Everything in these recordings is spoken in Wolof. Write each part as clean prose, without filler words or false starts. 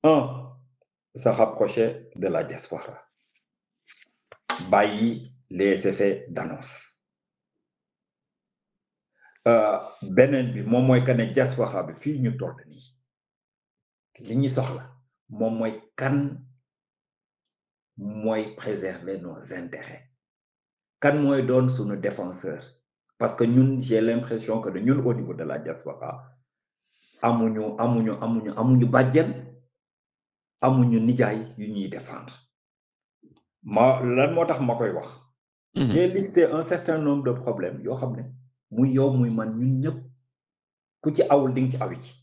Un, se rapprocher de la diaspora, bàyyi les effets d'annonce. Beneen bi moom mooy que ne diaspora bi fii ñu toll nii li ñu soxla moom mooy kan mooy préserver nos intérêts, kan mooy doon suñu défenseur. Parce que ñun j'ai l'impression que ñun au niveau de la diaspora amuñu bàjjen, amuñu nijaay yu ñuy défendre. Lan moo tax ma koy wax. J'ai listé un certain nombre de problèmes yoo xam ne muy yow muy man ñun ñëpp ku ci awul di nga ci awi ci.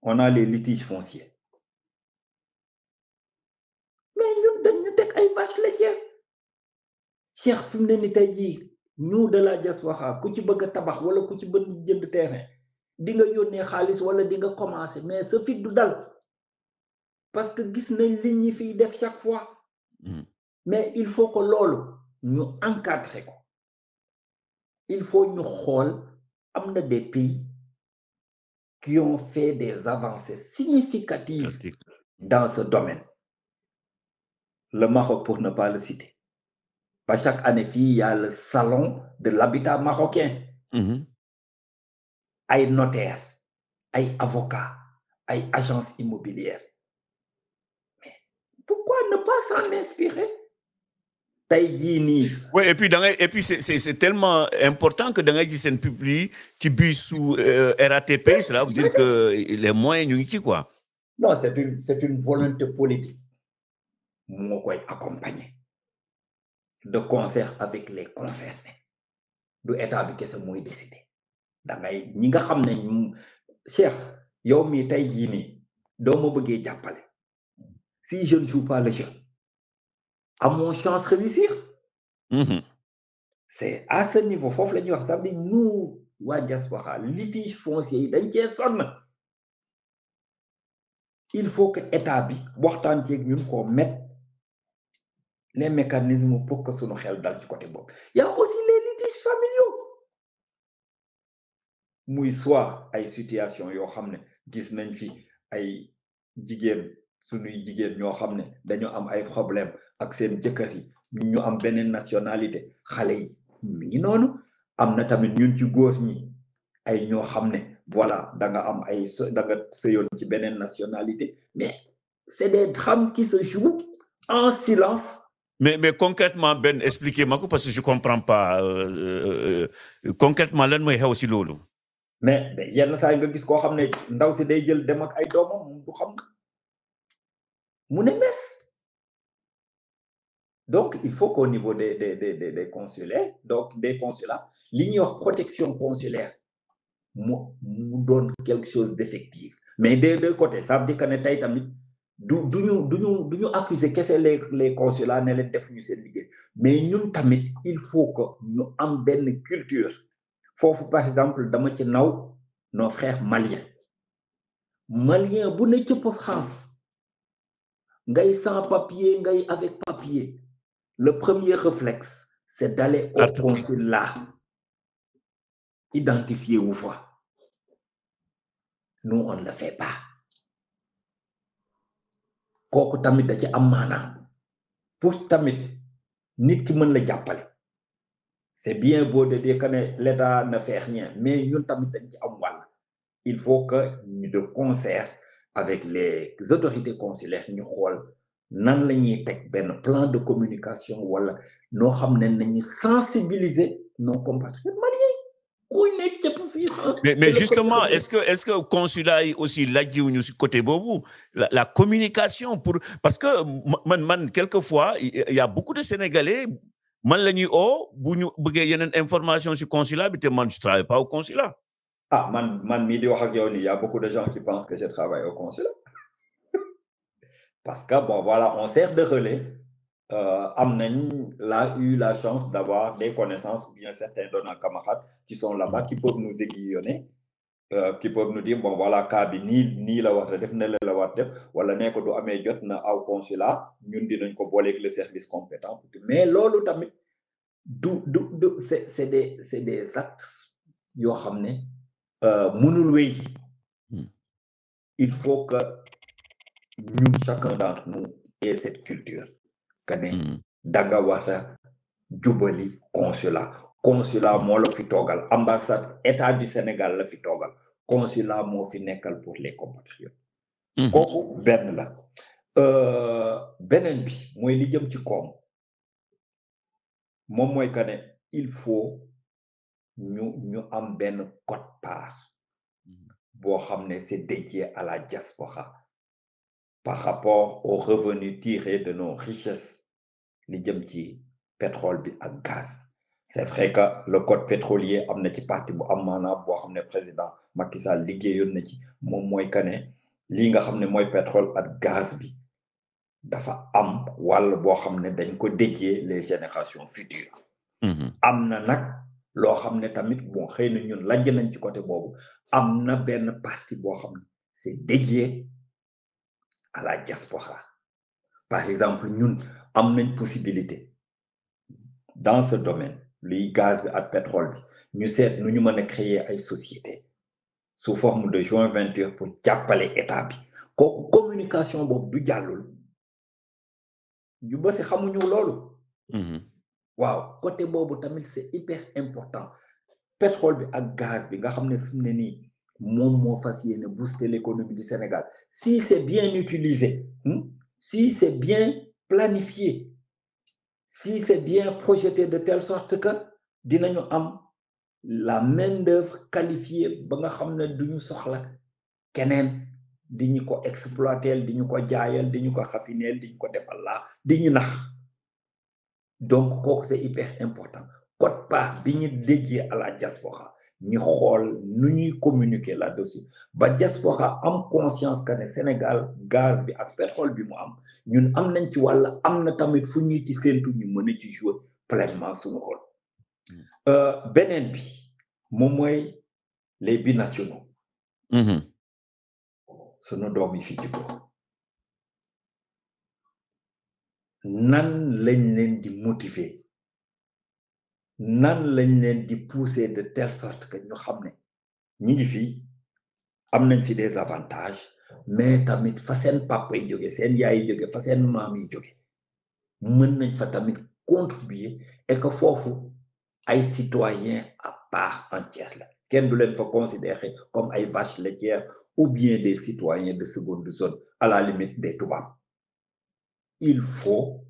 On a les litiges fonciers. Mais ñun dañu teg ay vaches laitières. Cheikh fi mu ne ni tey jii ñu de la diaspora ku ci bëgg a tabax wala ku ci bëgg jënd terrain di nga yónnee xaalis wala di nga commencer mais sa fit du dal parce que gis nañ li ñi fiy def chaque fois. Mais il faut que loolu ñu encadrer ko. Il faut ñu xool am na des pays qui ont fait des avancées significatives dans ce domaine. Le Maroc pour ne pas le citer. Chaque année fii il y a le salon de l'habitat marocain. Ay notaires, ay avocats, ay agences immobilières. Mais pourquoi ne pas s'en inspirer? Tey jii nii. Oui, et puis c'est tellement important que da ngay gis seen public ci bisu RATP, cela veut dire que les moyens ñu ngi ci quoi. Non, c'est une volonté politique moo koy accompagner de concert avec les concernés. Du état bi kese mooy décider. Da ngay ñi nga xam ne Cheikh yow mii tey jii nii doo ma bëggee jàppale. Si je ne joue pas le jeu, amoo chance réussir. C'est à ce niveau foofu la ñuy wax ça veut dire nous waa diaspora litige foncier yi dañ cee sonn. Il faut que état bi waxtaan ci ak ñun ko mettre les mécanismes pour que sunu xel dal ci côté boobu. Il y a aussi les litiges familiaux. Muy soit ay situation yoo xam ne gis nañ fi ay jigéen sunuy jigéen ñoo xam ne dañu am ay problème ak seen jëkkër yi ñu am beneen nationalité xale yi mi ngi noonu am na tamit ñun ci góor ñi ay ñoo xam ne voilà da nga am ay da nga sëyoon ci beneen nationalité mais c'est des drames qui se jouent en silence. Mais concrètement Ben expliquez-moi parce que je comprends pas concrètement lan mooy xew si loolu. Mais yenn saa yi nga gis koo xam ne ndaw si day jël dem ak ay doomam moom du xam mu ne mes. Donc il faut qu'au niveau des consulaires donc des consulats li ñuy wax protection consulaire mu doon quelque chose d'effectif. Mais des deux côtés ça veut dire que ne tey tamit duñu accuser kese les consulats ne leen def ñu seen liggéey mais ñun tamit il faut que ñu am benn culture. Foofu par exemple dama ci naw nos frères maliens bu ne cëpp France ngay sans papier ngay avec papier le premier réflexe c'est d'aller au consulat identifier wu fa. Nous on ne le fait pas. Kooku tamit da ci am maanaam pour tamit nit ki mën la jàppale. C'est bien beau de dire que l'État ne fait rien, mais ñun tamit dañ ci am wàll. Il faut que ñu de concert avec les autorités consulaires ñu xool nan la ñuy teg benn plan de communication wala noo xam ne nañu sensibiliser nos compatriotes maliens. Mais justement, est-ce que consulat yi aussi lajjiwuñu si côté boobu la communication pour parce que man quelquefois il y a beaucoup de Sénégalais man la ñuy bu ñu bëggee yeneen information si consulat bi te man je travaille pas au consulat. Ah man mii di wax ak yow nii y a beaucoup de gens qui pensent que je travaille au consulat parce que bon voilà on sert de relais. Am nañ eu la chance d'avoir des connaissances ou bien certains de nos camarades qui sont là-bas qui peuvent nous aiguillonner, qui peuvent nous dire bon voilà cas bi nii la war a def ne la war def wala ne ko du amee jot na aw consulat ñun dinañ ko booleeg le service compétent mais loolu tamit du c'est des actes yoo xam ne mënul wéy il faut que nous, chacun d'entre nous, ait cette culture. Que danga wata jubali consulat moo la fi toogal, ambassade état du Sénégal la fi toogal, consulat moo fi nekkal pour les compatriotes. kooku benn la. beneen bi mooy li jëm ci koom moom mooy que il faut ñu am benn quote-part boo xam ne c'est dédié à la diaspora par rapport aux revenus tirés de nos richesses li jëm ci pétrole bi ak gaz. C'est vrai que le code pétrolier am na ci partie bu am maanaam boo xam ne président Macky Sall liggéeyoon na ci moom mooy que ne lii nga xam ne mooy pétrole ak gaz bi dafa am wàll boo xam ne dañ ko dédié les générations futures. am na nag loo xam ne tamit bon xëy na ñun lajj nañ ci côté boobu am na benn partie boo xam ne c'est dédié à la diaspora. Par exemple ñun am nañ possibilité dans ce domaine luy gaz bi ak pétrole bi ñu seet nu ñu mën a créer ay sociétés sous forme de joint venture pour jàppale état bi kooku communication boobu du jàllul ñu bëri xamuñu loolu. waaw côté boobu tamit c'est hyper important pétrole bi ak gaz bi nga xam ne fi mu ne nii moom moo fas yéene booster l'économie du Sénégal si c'est bien utilisé si c'est bien planifié si c'est bien projeté de telle sorte que dinañu am la main-d'œuvre qualifiée ba nga xam ne duñu soxla keneen di ñu ko exploiter di ñu ko jaayal di ñu ko xafineel di ñu ko defal laa di ñu nax. Donc kooku c'est hyper important quote-part bi ñu dédié à la diaspora ñu xool nu ñuy communiquer là-dessus ba diaspora am conscience que ne Sénégal gaz bi ak pétrole bi mu am ñun am nañ ci wàll am na tamit fu ñuy ci séentu ñu mën a ci jouer pleinement suñu rôle. beneen bi moom mooy les binationaux. sunu doom yi fi juddoo nan lañ leen di motiver nan lañ leen di pousser de telle sorte que ñu xam ne ñi ngi fii am nañ fi des avantages mais tamit fa seen papa yi jóge seen yaay yi jóge fa seen maam yi jóge mën nañ fa tamit contribuer et que foofu ay citoyens à part entière la kenn du leen fa considérer comme ay vaches laitières ou bien des citoyens de seconde zone à la limite des tubaab. Il faut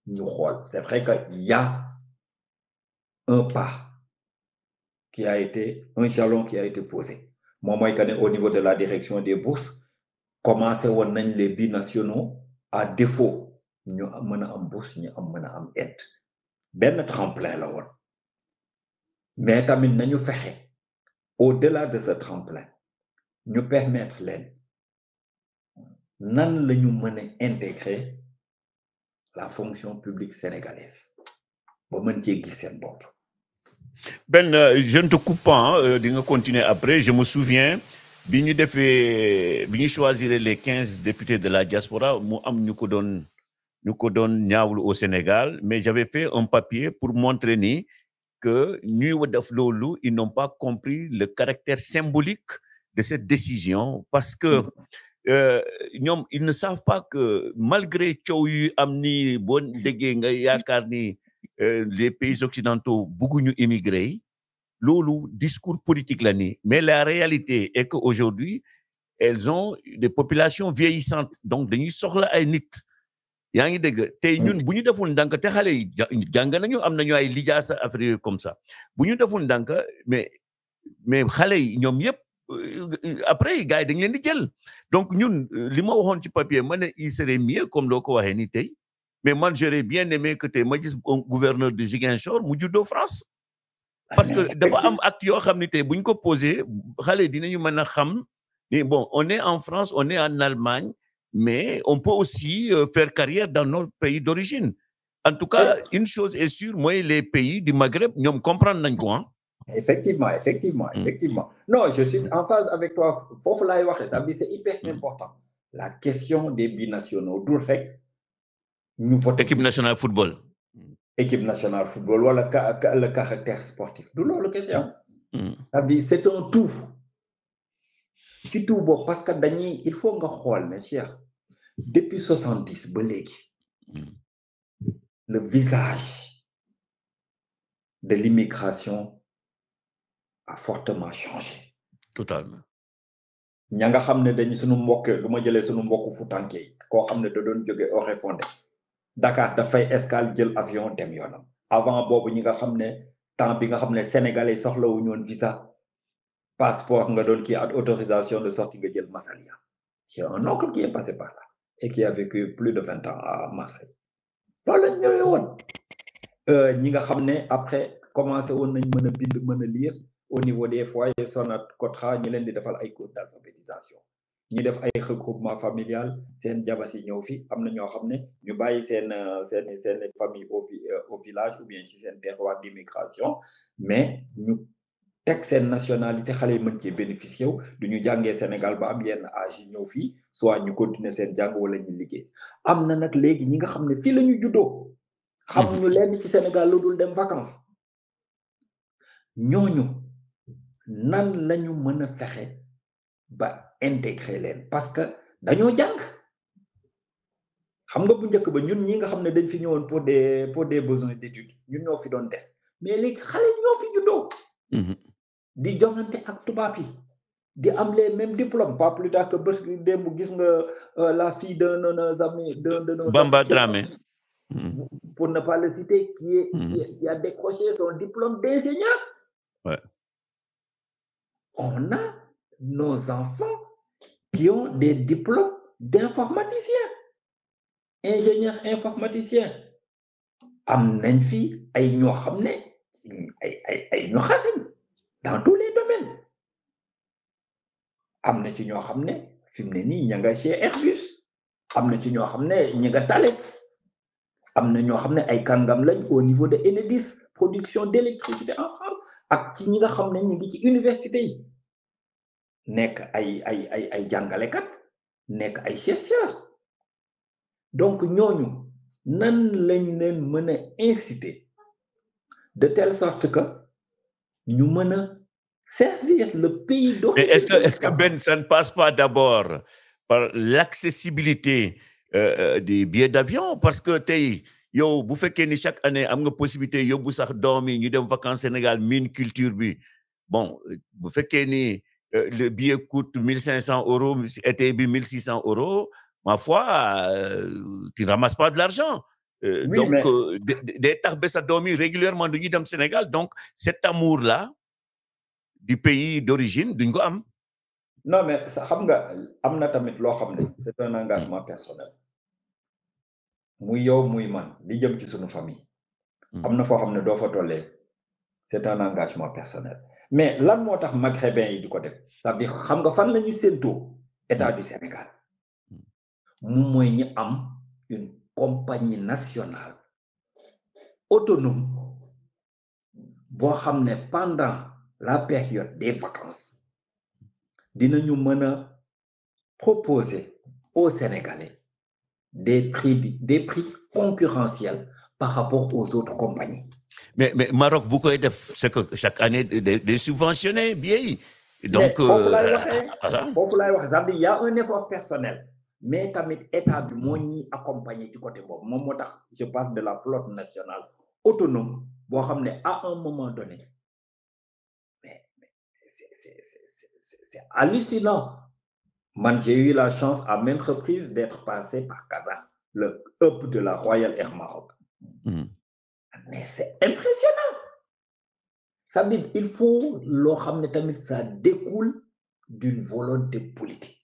nous rôle. C'est vrai qu'il y a un pas qui a été, un jalon qui a été posé. Moi, au niveau de la direction des bourses, commencé les binationaux à défaut. Nous avons une bourse, nous avons une aide. Ben tremplin là. Mais tamit nous faisons au-delà de ce tremplin, nous permettre l'aide. Nan lañu mëna intégrer la fonction publique sénégalaise ba mën cee gis seen bopp. Ben je ne te coupe pas di nga continuer après. Je me souviens bi ñu choisir les 15 députés de la diaspora mu am ñu ko doon ñaawlu au Sénégal, mais j'avais fait un papier pour montrer ni que ñuy def loolu ils n'ont pas compris le caractère symbolique de cette décision parce que ils ne savent pas que malgré coow yu am ni boo déggee nga yaakaar ni les pays occidentaux bëgguñu immigré loolu discours politique la ni mais la réalité est que aujourd'hui elles ont des populations vieillissantes donc dañuy soxla ay nit yaa ngi dégg tey ñun bu ñu deful ndànk te xale yi jàng nañu am nañu ay lijaasa affaire comme ça bu ñu deful ndànk mais xale yi ñoom yëpp après gars yi dañ leen di jël donc ñun li ma waxoon ci papier ma ne il serait mieux comme loo ko waxee ni tey mais man j'aurais bien aimé que tey ma gis un gouverneur de Ziguinchor mu juddoo France parce que dafa am acte yoo xam ni tey bu ñu ko posé xale yi dinañu mën a xam ni bon on est en France on est en Allemagne mais on peut aussi faire carrière dans notre pays d'origine en tout cas une chose est sûre mooy les pays du Maghreb ñoom comprendre nañ ko Effectivement. Non, je suis en phase avec toi. C'est hyper important. La question des binationaux. Équipe nationale football. Équipe nationale football, ou le caractère sportif. D'où la question. C'est un tout. ci tout boobu parce que dañuy il faut nga xool ne Cheikh depuis 70 ba léegi le visage de l'immigration a fortement changé. Totalement. ña nga xam ne dañu suñu mbokk lu ma jëlee suñu mbokk Futanke yi koo xam ne da doon jóge Oréfondé Dakar dafay escale jël avion dem yoonam avant boobu ñi nga xam ne temps bi nga xam ne sénégalais soxlawuñu woon visa passeport nga doon kii ak autorisation de sortie nga jël Massalia. J'ai un oncle qui est passé par là et qui a vécu plus de 20 ans à Marseille loolu lañ ñëwee woon ñi nga xam ne après commencé woon nañ mën a bind mën a lire au niveau des foyers Sonacotra ñi leen di defal ay cours d'alphabétisation ñi def ay regroupement familial seen jabar yi ñëw fi am na ñoo xam ne ñu bàyyi seen famille au village ou bien ci seen terroir d'immigration mais ñu teg seen nationalité xale yi mën cee bénéficier wu du ñu jàngee Sénégal ba am yenn âge yi ñëw fii soit ñu continuer seen jàng wala ñu liggéey am na nag léegi ñi nga xam ne fii la ñu juddoo xamuñu lenn ci Sénégal lu dul dem vacances ñooñu nan lañu mën a fexe ba intégrer leen parce que dañoo jàng xam nga bu njëkk ba ñun ñi nga xam ne dañ fi ñëwoon pour des besoins d'études ñun ñoo fi doon des mais léegi xale ñoo fi juddoo di jongante ak tubaab yi di am les mêmes diplômes pas plus tard que bés démb gis nga la fille d'un de nos amis de nos Bamba Dramé pour ne pas le citer qui a décroché son diplôme d'ingénieur. Ouais. On a nos enfants qui ont des diplômes d'informaticiens, ingénieurs informaticiens. am nañ fi ay ñoo xam ne ay ñu xarañ dans tous les domaines am na ci ñoo xam ne fi mu ne nii ña nga chez Airbus am na ci ñoo xam ne ñi nga Thales am na ñoo xam ne ay kàngam lañ au niveau de Enedis production d'électricité en France ak ci ñi nga xam ne ñu ngi ci université yi nekk ay jàngalekat nekk ay chercheurs donc ñooñu nan lañ leen mën a inciter de telle sorte que ñu mën a servir le pays d'origine. Est-ce que Ben, ça ne passe pas d'abord par l'accessibilité des billets d'avion parce que tey yow bu fekkee ni chaque année am nga possibilité yóbbu sax doom yi ñu dem vacances Sénégal miin culture bi bon bu fekkee ni le billet coûte 1 500 €, été bi 1 600 €, ma foi tu ramasses pas de l'argent. Oui, donc mais day tax ba sa doom yi régulièrement du ñu dem Sénégal donc cet amour là du pays d'origine duñ ko am. non mais xam nga am na tamit loo xam ne c'est un engagement personnel muy yow muy man di jëm ci sunu famille am na foo xam ne doo fa tollee c'est un engagement personnel mais lan moo tax maghrébins yi di ko def c'est-à-dire xam nga fan la ñu séentoo état du Sénégal moom mooy ñi am une compagnie nationale autonome boo xam ne pendant la période des vacances dinañu mën a proposer aux Sénégalais des prix concurrentiels par rapport aux autres compagnies. Mais Maroc bu koy def c'est que chaque année des subventionnés billets yi. Donc foofu laay waxee c'est-à-dire il y a un effort personnel mais tamit état bi moo ñuy accompagner ci côté boobu moom moo tax je parle de la flotte nationale autonome boo xam ne à un moment donné mais c'est hallucinant. Man, j'ai eu la chance à maintes reprises d'être passé par Casa, le hub de la Royal Air Maroc. Mais c'est impressionnant. Ça veut dire il faut loo xam ne tamit ça découle d'une volonté politique.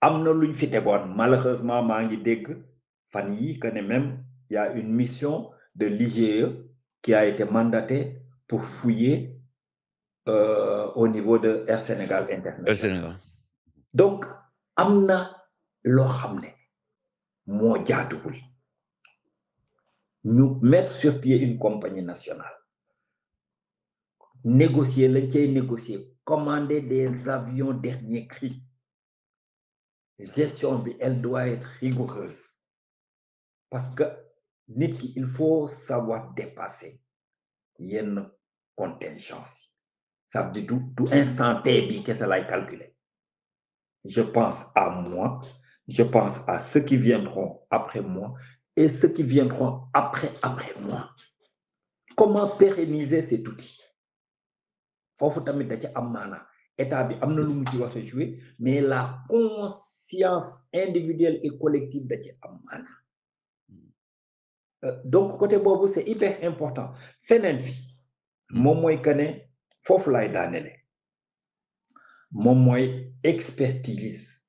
am na luñ fi tegoon malheureusement maa ngi dégg fan yi que ne même il y a une mission de l'IGE qui a été mandatée pour fouiller au niveau de Air Sénégal International. Donc am na loo xam ne moo jaaduwul ñu mettre sur pied une compagnie nationale négocier lañ cay négocier commander des avions dernier cri gestion bi elle doit être rigoureuse parce que nit ki il faut savoir dépasser yenn contingence ça veut dire du instant T bi kese lay calculer Je pense à moi, je pense à ceux qui viendront après moi et ceux qui viendront après moi. Comment pérenniser cet outil? Foofu tamit da ci am maanaa état bi am na lu mu ci war a jouer mais la conscience individuelle et collective da ci am maanaa. Donc côté boobu c'est hyper important feneen fi moom mooy que ne foofu laay daanele moom mooy expertise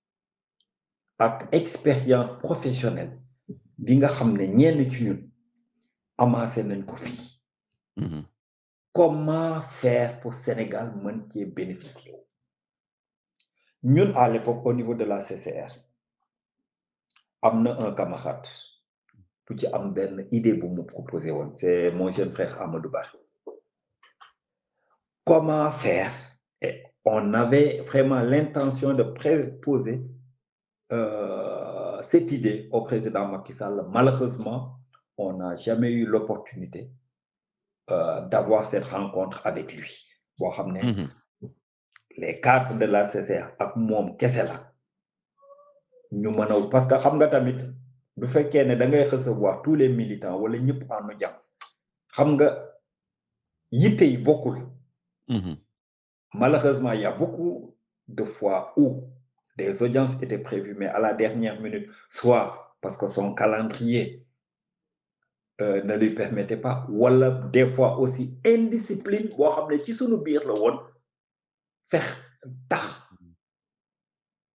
ak expérience professionnelle bi nga xam ne ñenn ci ñun amassé nañ ko fii. Comment faire pour Sénégal mën cee bénéficier ñun à l'époque au niveau de la CCR am na un camarade bu ci am benn idée bu mu proposé woon c'est mon jeune frère Amadou Ba. Comment faire? Et on avait vraiment l'intention de proposer cette idée au président Macky Sall. Malheureusement, on n'a jamais eu l'opportunité d'avoir cette rencontre avec lui. Boo xam ne les cadres de la CCR ak moom kese la ñu mën a parce que xam nga tamit bu fekkee ne da ngay recevoir tous les militants wala ñëpp en audience xam nga yitte yi bokkul. Malheureusement, il y a beaucoup de fois où des audiences étaient prévues, mais à la dernière minute, soit parce que son calendrier ne lui permettait pas, ou alors des fois aussi indiscipline, boo xam ne ci sunu biir la woon fex tax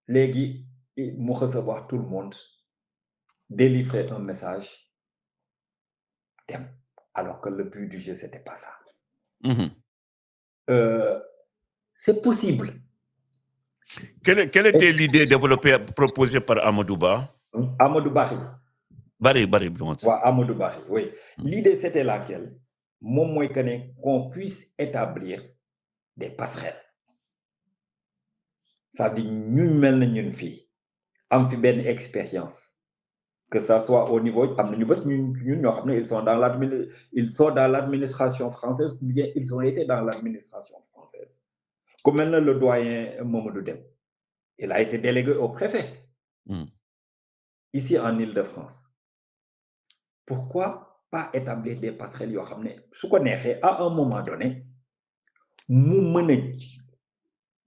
léegi mu recevoir tout le monde, délivrer un message, dem, alors que le but du jeu, c'était pas ça. C'est possible. Quelle était l'idée développée, proposée par Amadou Ba? Amadou Barry. Barry. Ouais, Amadou Barry, oui. L'idée, c'était laquelle? Moom mooy que ne qu'on puisse établir des passerelles. Ça veut dire ñun mel na ñun fii am fi benn expérience que ça soit au niveau am na ñu bët ñun ñoo xam ne ils sont dans l'administration française ou bien ils ont été dans l'administration française. Comme maintenant le doyen Mamadou Dem, il a été délégué au préfet ici en Île-de-France. Pourquoi pas établir des passerelles yoo xam ne su ko neexee à un moment donné mu mën a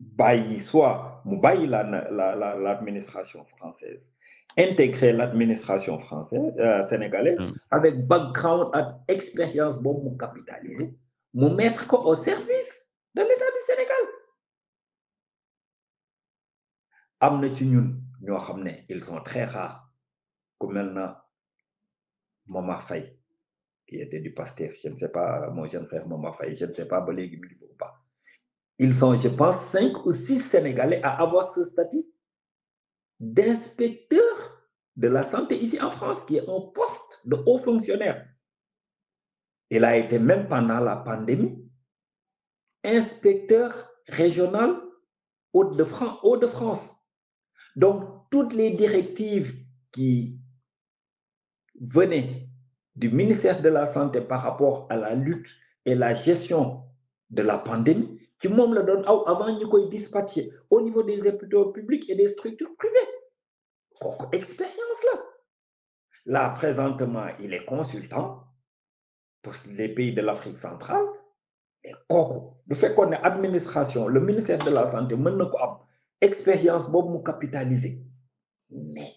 bàyyi soit mu bàyyi l'administration française, intégrer l'administration française sénégalaise avec background ak expérience boobu mu capitaliser mu mettre ko au service de l'État du Sénégal. Am na ci ñun ñoo xam ne ils sont très rares ku mel na Momar Faye qui était du PASTEF, je ne sais pas, mon jeune frère Momar Faye, je ne sais pas ba léegi mi ngi fa ou pas. Ils sont, je pense, 5 ou 6 Sénégalais à avoir ce statut d'inspecteur de la santé ici en France, qui est un poste de haut fonctionnaire. Il a été même pendant la pandémie inspecteur régional Hauts-de-France. Donc, toutes les directives qui venaient du ministère de la Santé par rapport à la lutte et la gestion de la pandémie, qui moom la doon aw avant ñu koy dispatcher au niveau des hôpitaux publics et des structures privées. Kooku expérience la. Là, présentement, il est consultant pour les pays de l'Afrique centrale. Mais kooku du fekkoon ne administration le ministère de la Santé mën na ko am expérience boobu mu capitaliser. Mais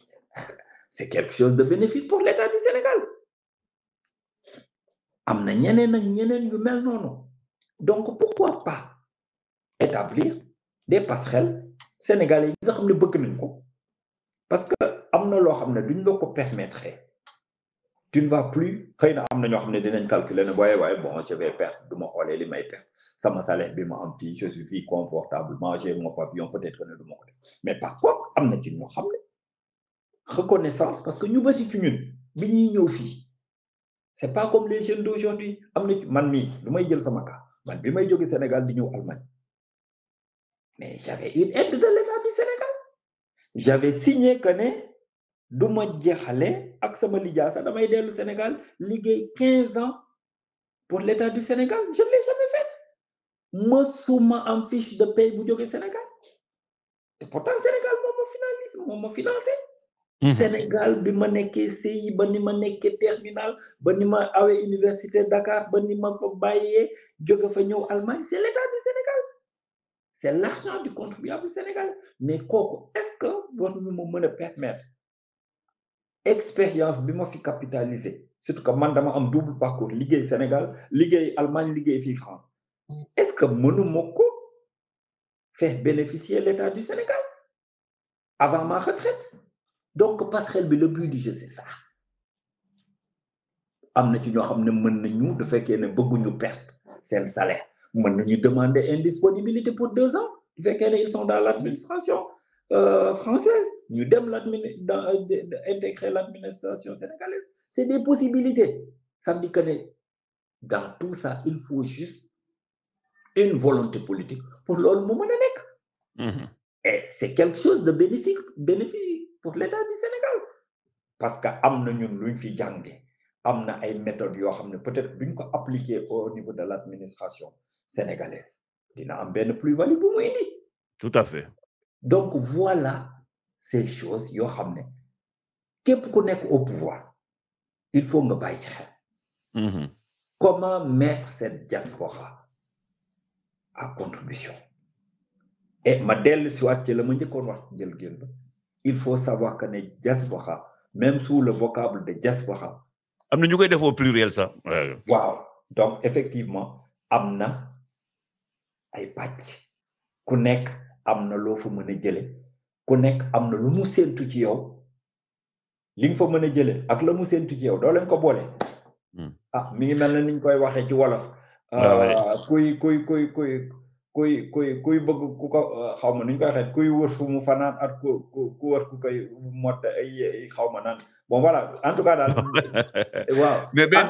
c'est quelque chose de bénéfique pour l'État du Sénégal. Am na ñeneen ak ñeneen yu mel noonu. Donc pourquoi pas établir des passerelles sénégalais yi nga xam ne bëgg nañ ko parce que am na loo xam ne duñ la ko permettre tu ne vas plus xëy na am na ñoo xam ne dinañ calculer ne waaye bon je vais perdre du ma xoolee li may perdre sama salaire bi ma am fii je suis fii confortablement j'ai mon pavillon peut-être que ne du ma ko def mais par contre am na ci ñoo xam ne reconnaissance parce que ñu bari ci ñun bi ñuy ñëw fii c'est pas comme les jeunes d'aujourd'hui am na ci man mii lu may jël sama cas man bi may jóge Sénégal di ñëw Allemagne mais j'avais une aide de l'État du Sénégal. J'avais signé que ne du ma jeexale ak sama lijaasa damay dellu Sénégal liggéey 15 ans pour l'État du Sénégal. Je ne l'ai jamais fait. Mësuma am fiche de paie bu jóge Sénégal. te pourtant Sénégal moo ma financé. Mhm. Sénégal bi ma nekkee CI ba ni ma nekkee terminal ba ni ma awee université Dakar ba ni ma fa bàyyee jóge fa ñëw Allemagne c'est l'État du Sénégal c'est l'argent du contribuable sénégalais mais kooku est-ce que war ñu ma mën a permettre expérience bi ma fi capitaliser surtout que man dama am double parcours liggéey Sénégal liggéey Allemagne liggéey fii France est-ce que mënuma ko faire bénéficier l'État du Sénégal avant ma retraite donc passerelle bi le but du jeu c'est ça am na ci ñoo xam ne mën nañu du fekkee ne bëgguñu perte seen salaire mën nañu demander indisponibilité pour 2 ans du fekkee ne ils sont dans l'administration française ñu dem intégrer l'administration sénégalaise c'est des possibilités ça veut dire que ne dans tout ça il faut juste une volonté politique pour loolu mu mën a nekk. Mhm. Et c'est quelque chose de bénéfique pour l'État du Sénégal parce que am na ñun luñ fi jànge am na ay méthodes yoo xam ne peut-être duñ ko appliquer au niveau de l'administration sénégalaise dina am benn plus-value bu mu indi. Tout à fait. Donc voilà ces choses yoo xam ne képp ku nekk au pouvoir il faut nga bàyyi ci xel. Mhm. Comment mettre cette diaspora à contribution. Et ma dellu si waat ci la ma njëkkoon wax ci njëlbéen ba il faut savoir que ne diaspora même sous le vocable de diaspora. am na ñu koy def au pluriel sax. waaw donc effectivement am na ay pàcc ku nekk am na loo fa mën a jële ku nekk am na lu mu séentu ci yow li nga fa mën a jële ak la mu séentu ci yow doo leen ko boole. mi ngi mel na ni ñu koy waxee ci wolof. kuy bëgg ku ko xaw ma nu ñu koy waxee kuy wër fu mu fanaan ak ku wër ku koy mott ay xaw ma naan bon voilà en tout cas daal waaw.